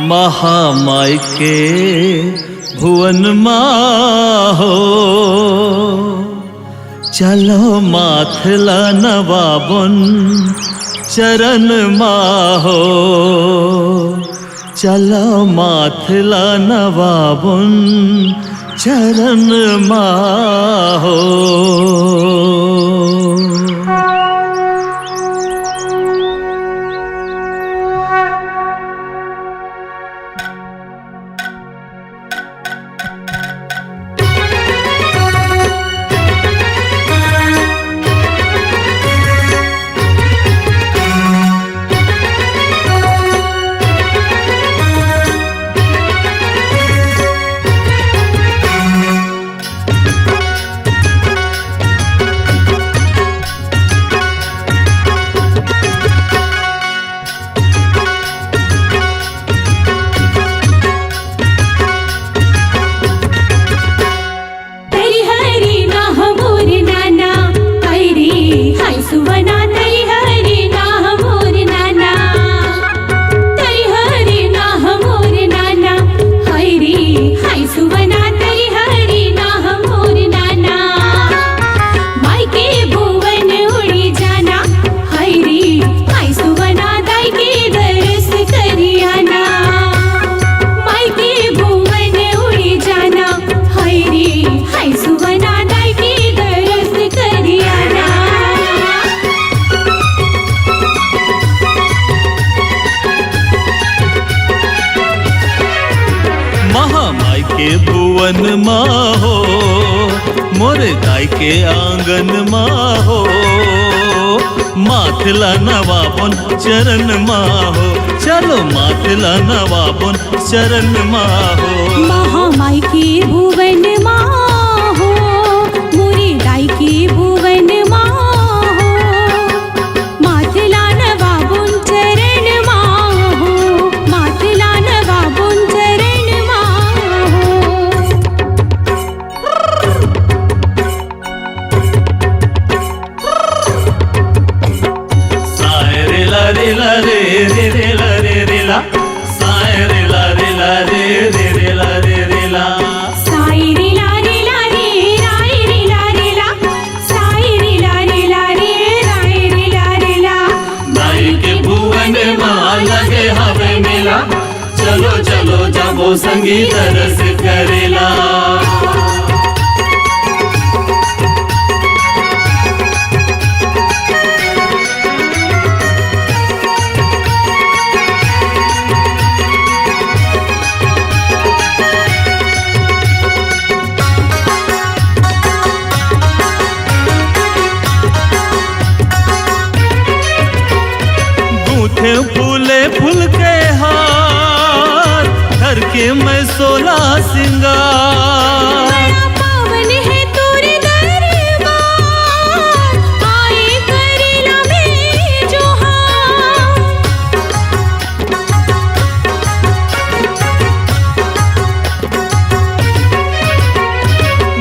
महामाई के भुवन माहो, चलो माथला नवाबन चरण माहो, चलो माथला नवाबन चरण माहो। भुवन माहो, मोरे दाई के आंगन माहो, माथला नवाबन चरण माहो, चलो माथला नवाबन चरण माहो। महामाई के भुवन माहो, मोरे दाई के भुवन माहो, माथला नवाबन चरण माहो, माथला नवाबन चरण माहो। रे ला रे रे रे ला रे रे ला, साय रे ला रे ला रे रे रे ला रे रे ला, साय रे ला रे ला रे राय रे ला रे ला, साय रे ला रे ला रे राय रे ला रे ला। दाई के भुवन मां लगे हवे मेला, चलो चलो जाबो संगीत रस करेला। फूले फूल के हार, घर के मैं सोला सिंगार, बड़ा पावन है तोरे दरबार, आए करेला में जोहार।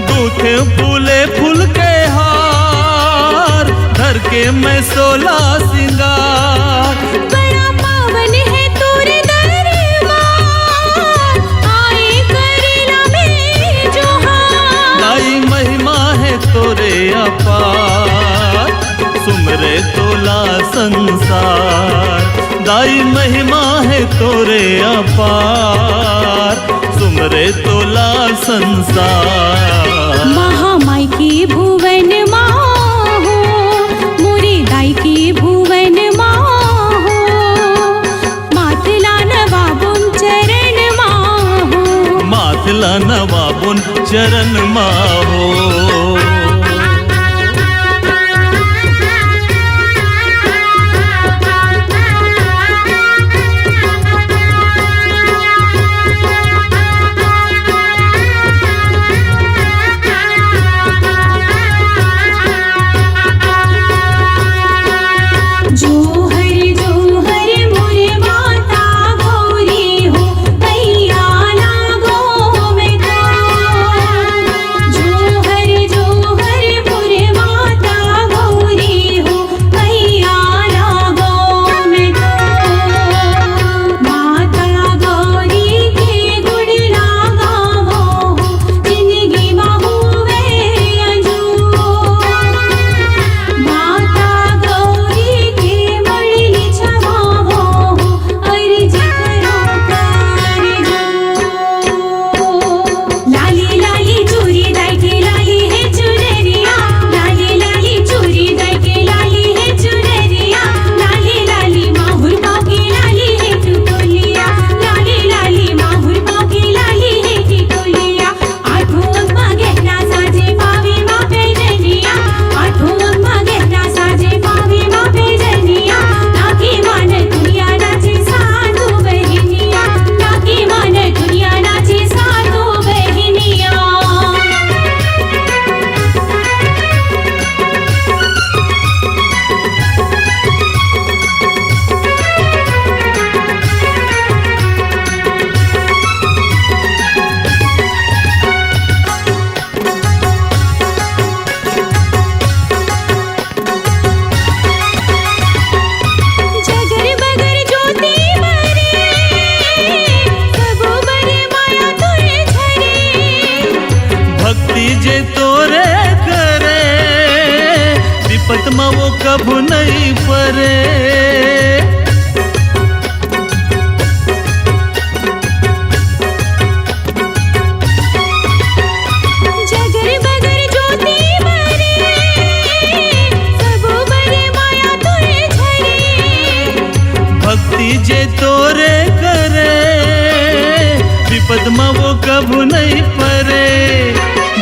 दूठे फूले फूल के हार, घर के मैं सोला सिंगार, बड़ा पावन है तोरे दरबार, आए करेला में जोहार। दाई महिमा है तोरे अपार, सुमरे तोला संसार, दाई महिमा है तोरे अपार, सुमरे तोला संसार। महामाई के भुवन माहो, मोरे दाई के भुवन माहो, माथला नवाबन चरण माहो, माथला नवाबन चरण माहो। जोहर जे तोरे करे विपत में वो कभू नहीं परे। जगर बगर ज्योति बरे सबो बरे माया तोरे झरे। भक्ति जे तोरे करे विपद में वो कभू नहीं परे।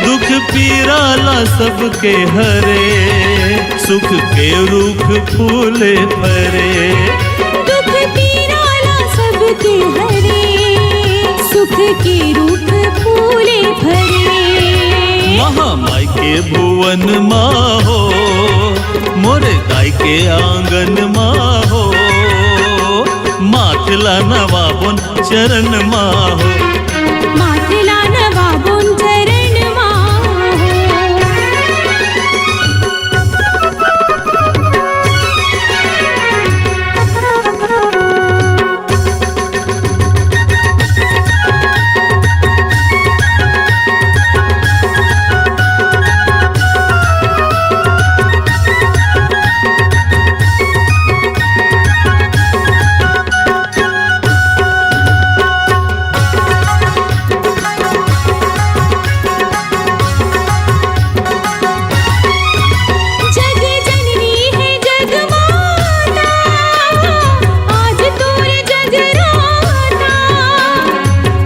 दुख पीराला सबके हरे सुख के रूख फूले फरे। दुख पीराला सबके हरे सुख के रूप फूले भरे। महामाई के भुवन माहो मोरे दाई के आंगन माहो। माथला नवाबन चरण माहो। माथला नवाबन चरण माहो।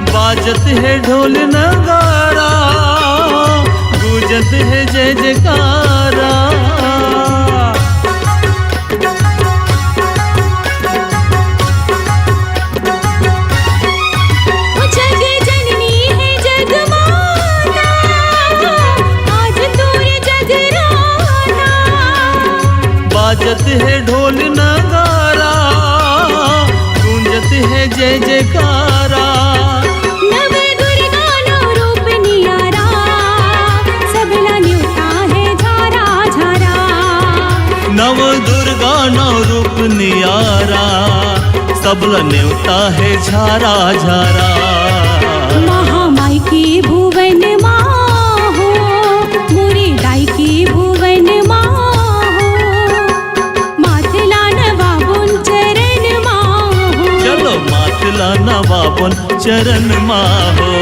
बाजत है ढोल नगारा गूंजत है जय जयकारा। जग जननी है जग माता आज तोरे जगराता। बाजत है ढोल नगारा गूंजत है जय जयकारा। नव दुर्गा नौ रूप नियारा सबला न्योता है झारा झारा। महामाई की भुवन माहो मोरी दाई की भुवन माहो। माथला नवाबन चरण माहो। चलो माथला नवाबन चरण माहो।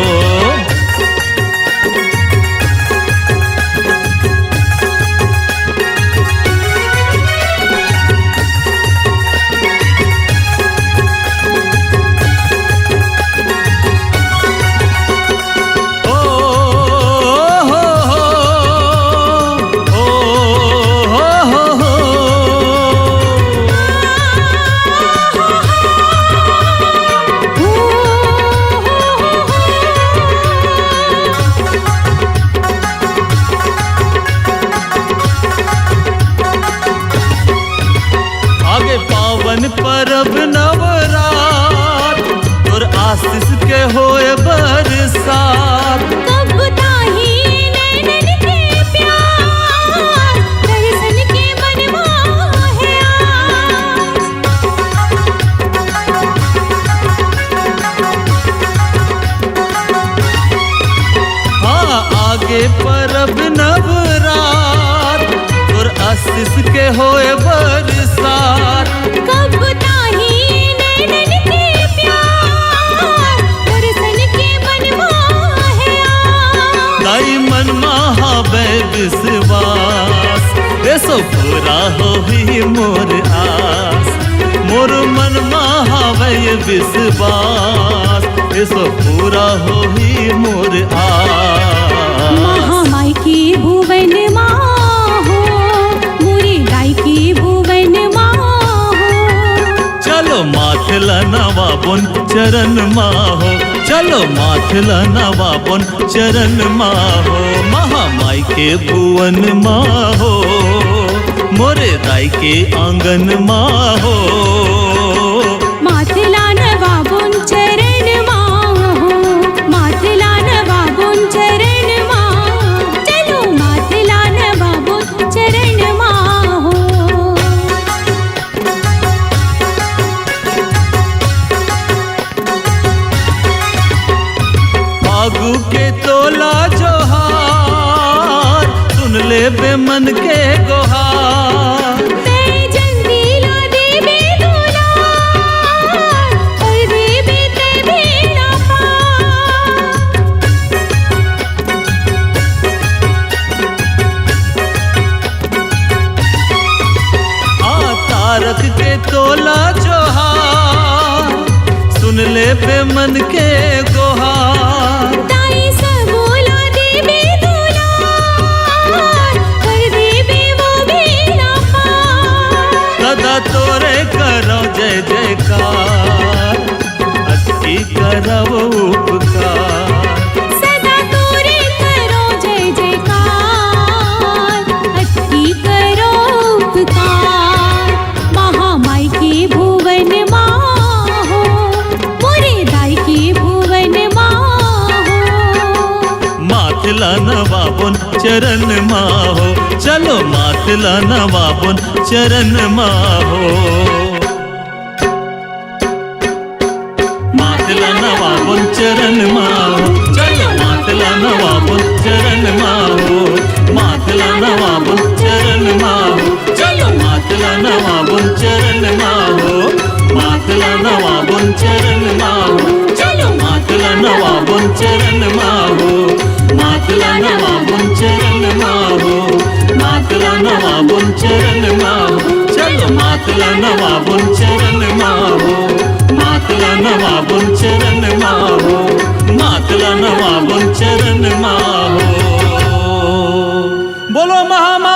परब नवरात और आशीष के होए बरसात। कब ताही नैनन के प्यार दर्शन के मन मोहे आस। हाँ आगे परब नवरात और आशीष के होए बरसात। कब ताही नैनन के प्यार दर्शन के मन मोहे आस। दाई मन महावे विश्वास ऐसो पूरा हो ही मोर आस। मोर मन महावे विश्वास ऐसो पूरा हो ही मोर आस। महामाई की भुवन माहो मोरी दाई की भुवन माहो। चलो माथला नवाबन चरण माहो। चलो माथला नवाबन चरण माहो। महामाई के भुवन माहो मोरे दाई के आंगन माहो। माथला नवाबन चरण माहो। माथला नवाबन चरण माहो। चलो माथला नवाबन चरण माहो। फागु के तोला जोहार मन के गुहार। बैजंती ला देवे दुलार और देवे ते बेड़ा पार। तारक के तोला जोहार, सुन ले बे मन के गुहार। ताई सबोला देवे दुलार कर देवे वो बेड़ा पार। सदा तोरे करो जय जयकार, अति करो उपकार। सदा तोरे करो जय जयकार, अति करो उपकार। महामाई के भुवन माहो, मोरे दाई के भुवन माहो। मातला नवाबुन चरण माहो, चलो मातला नवाबुन चरण माहो। मातला नवाबुन चरण माहो, चलो मातला नवाबुन चरण माहो। मातला नवाबुन चरण माहो, चलो मातला नवाबुन चरण माहो। मातला नवाबुन चरण माहो, चलो मातला नवाबुन चरण माहो। मातला नवाबुन चरण माहो, मातला नवाबुन चरण माहो, चलो मातला नवाबुन चरण माहो। मातला नवाबुन चरण माहो, मातला नवाबुन चरण माहो। बोलो महामाई।